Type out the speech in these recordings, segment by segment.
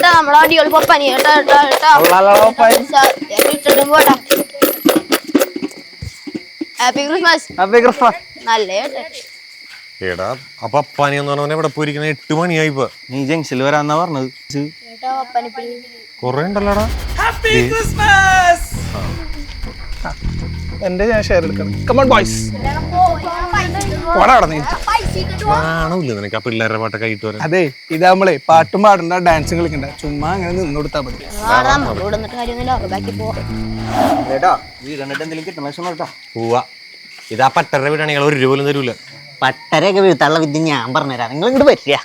നമ്മളെ അടികൾ പപ്പനി പോട്ടെ. Happy Christmas. നല്ല എടാ അപ്പൊ അപ്പാനി എന്ന് പറഞ്ഞവനെ ഇവിടെ പോയിരിക്കണ 8 മണിയായിപ്പോ. നീ ജംഗ്ഷനിൽ വരാന്നാ പറഞ്ഞത്. കൊറേ ഉണ്ടല്ലോടാ. എന്റെ ഞാൻ ഷെയർ എടുക്കണം. Come on boys. ആണോല്ലേ നിനക്ക് ആ പിള്ളേരുടെ പാട്ടൊക്കെ ആയിട്ട് വരാൻ? അതെ ഇതാകുമ്പളേ പാട്ടും പാടണ്ട ഡാൻസും കളിക്കണ്ട, ചുമ്മാ അങ്ങനെ നിന്ന് കൊടുത്താ മതി. പോവാ. ഇതാ പട്ടര വീടാണെങ്കിൽ 1 രൂപ പോലും തരൂല. പട്ടരയൊക്കെ വീഴ്ത്താനുള്ള വിദ്യ ഞാൻ പറഞ്ഞുതരാം, നിങ്ങൾ ഇങ്ങോട്ട് പറ്റിയ.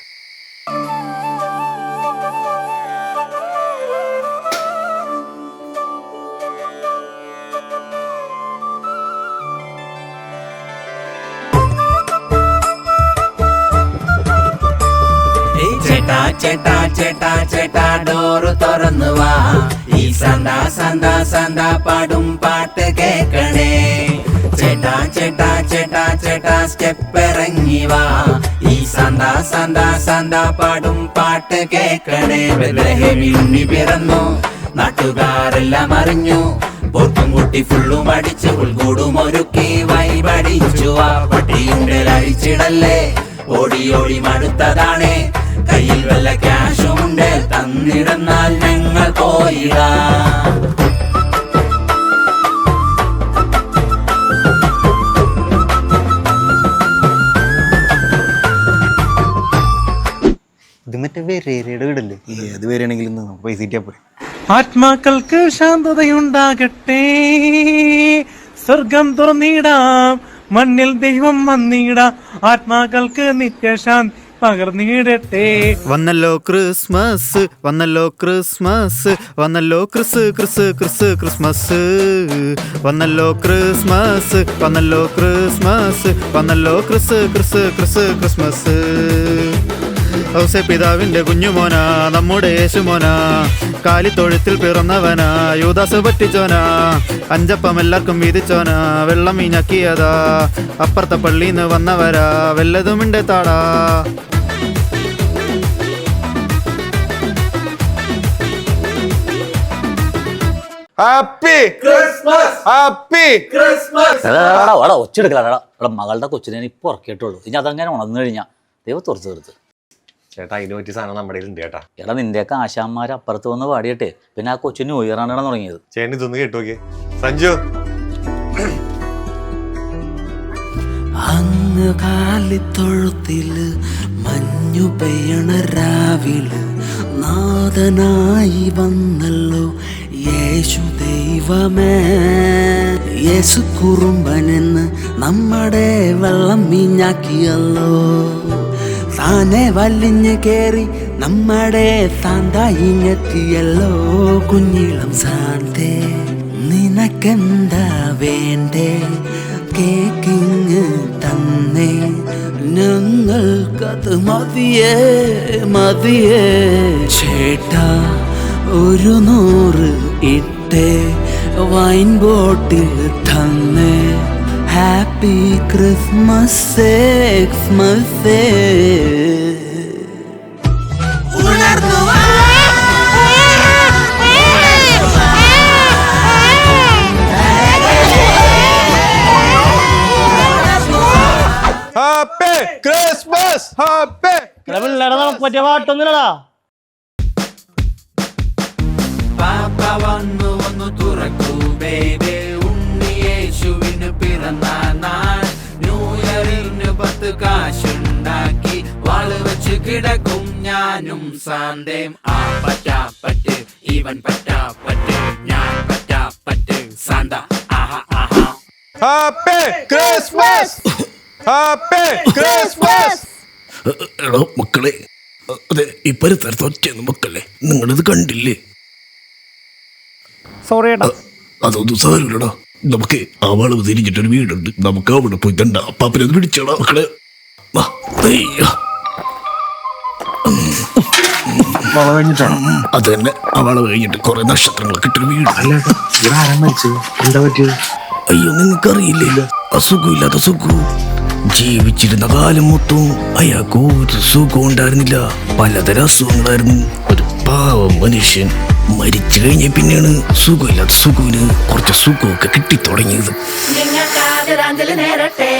ചേട്ടാ ചേട്ടാ ചേട്ടാ ചേട്ടാ ഡോറ് തുറന്നു വാ, ഈ സന്താ സന്താ സന്താ പാടും പാട്ട് കേക്കണേ. ചേട്ടാ ചേട്ടാ ചേട്ടാ ചേട്ടാ സ്റ്റെപ്പ് ഇറങ്ങി വാ, ഈ സന്താ സന്താ സന്താ പാടും പാട്ട് കേക്കണേ. ബെത്ലഹേമിൽ പിറന്നു നാട്ടുകാരെല്ലാം അറിഞ്ഞു, പോർക്കും കുട്ടി ഫുള്ളും അടിച്ചു ഉൾക്കൂടും ഒരുക്കി വൈബടിച്ചു. ആ പട്ടിയുടെ അഴിച്ചിടല്ലേ, ഓടി ഓടി മടുത്തതാണ്, കയ്യിൽ വല്ല ക്യാഷുമുണ്ട് തന്നിടുന്നാൽ ഞങ്ങൾ പോയിടാം. ഇത് മറ്റേ വേരയുടെ വീടല്ലേ? ഏത് വരെയാണെങ്കിലും നമുക്ക് പൈസ കിട്ടിയാ പോരെ. ആത്മാക്കൾക്ക് ശാന്തതയുണ്ടാകട്ടെ, സ്വർഗം തുറന്നിടാം, മണ്ണിൽ ദൈവം വന്നിടാം, ആത്മാക്കൾക്ക് നിത്യശാന്തി പകർന്നിടട്ടെ. വന്നല്ലോ ക്രിസ്മസ്, വന്നല്ലോ ക്രിസ്മസ്, വന്നല്ലോ ക്രിസ് ക്രിസ് ക്രിസ് ക്രിസ്മസ്, വന്നല്ലോ ക്രിസ്മസ്, വന്നല്ലോ ക്രിസ്മസ്, വന്നല്ലോ Chris Chris Chris Christmas. Ouse പിതാവിന്റെ കുഞ്ഞുമോനാ, നമ്മുടെ യേശുമോനാ, കാലിത്തൊഴുത്തിൽ പിറന്നവനാ, യൂദാസ് പറ്റിച്ചോനാ, അഞ്ചപ്പം എല്ലാവർക്കും വീതിച്ചോനാ, വെള്ളം മീഞ്ഞാക്കിയതാ, അപ്പുറത്തെ പള്ളിന്ന് വന്നവരാ, വല്ലതുമിണ്ടെ താടാ. Happy Christmas, happy Christmas. ഒച്ചെടുക്കലാടാ, മകളുടെ കൊച്ചിനെ ഇപ്പൊ ഉറക്കിയിട്ടുള്ളൂ. ഇനി അതങ്ങനെ ഉണർന്നു കഴിഞ്ഞാ ദൈവം തുറച്ചു തീർത്ത്. ചേട്ടാ അതിന് പറ്റിയ സാധനം നമ്മുടെ ഉണ്ട് ചേട്ടാ. എടാ നിന്റെയൊക്കെ ആശാന്മാർ അപ്പുറത്ത് വന്ന് പാടിയട്ടെ, പിന്നെ ആ കൊച്ചിന് ഉയറാണ് തുടങ്ങിയത്. ചേട്ടൻ ഇതൊന്ന് കേട്ടോക്കെ സഞ്ജു. അങ്ങ് കാലിത്തൊഴുത്തില് മഞ്ഞു പെയ്യണ രാവില് നാഥനായി വന്നല്ലോ യേശു ദൈവമേ. യേശു കുറുമ്പനെന്ന് നമ്മുടെ വെള്ളം മീഞ്ഞാക്കിയല്ലോ, താനെ വലിഞ്ഞ് കേറി നമ്മുടെ സാന്തായിങ്ങെത്തിയല്ലോ. കുഞ്ഞിളം സാന്തേ നിനക്കെന്താ വേണ്ടേ, കേക്കിങ് തന്നേ, ഞങ്ങൾക്കത് മതിയേ മതിയേ. ചേട്ടാ 100 ഇട്ടേ, വൈൻ ബോട്ടിൽ തന്നേ, happy Christmas Christmas. Happy Christmas, happy. പിള്ളേരെ നമുക്ക് പറ്റിയ പാട്ടൊന്നുമില്ലടാ. പാപ്പ വന്നു വന്നു തുറക്കൂ ബേബേ, ഉണ്ണി യേശുവിന് പിറന്ന നാൾ. ന്യൂ ഇയറിന് 10 കാശുണ്ടാക്കി വാള് വെച്ച് കിടക്കും ഞാനും സാന്തേം. ആ പറ്റാപ്പറ്റ് ഇവൻ പറ്റാപ്പറ്റ്, ഞാൻ പറ്റാപ്പറ്റ് സാന്ത. ആഹാ ആഹാ. Happy Christmas, happy Christmas. എടോ മക്കളെ, അതെ ഈ പരിസരത്ത് ഒറ്റയെന്ന് മക്കളെ, നിങ്ങളിത് കണ്ടില്ലേ? സോറി ഏട്ടാ. അതൊന്നും സാരമില്ലടാ, നമുക്ക് ആ വളവ് തിരിഞ്ഞിട്ടൊരു വീടുണ്ട്, നമുക്ക് അവിടെ പോയി കണ്ട അപ്പാപ്പനെ ഒന്ന് പിടിച്ചോടാ മക്കളെ. അത് തന്നെ, ആ വളവ് കഴിഞ്ഞിട്ട് കുറെ നക്ഷത്രങ്ങളൊക്കെ ഇട്ടൊരു വീട്. എന്താ പറ്റിയത്? അയ്യോ നിങ്ങൾക്കറിയില്ല, അസുഖമില്ലാത്ത സുഖവും. ജീവിച്ചിരുന്ന കാലം മൊത്തവും അയാൾക്ക് ഒരു സുഖം ഉണ്ടായിരുന്നില്ല, പലതരം അസുഖങ്ങളായിരുന്നു. പാവം മനുഷ്യൻ മരിച്ചു കഴിഞ്ഞ പിന്നെയാണ് സുഖമില്ലാത്ത സുഖുവിന് കുറച്ച് സുഖമൊക്കെ കിട്ടിത്തുടങ്ങിയത്. നിങ്ങൾക്ക് ആദരാഞ്ജലി നേരട്ടെ.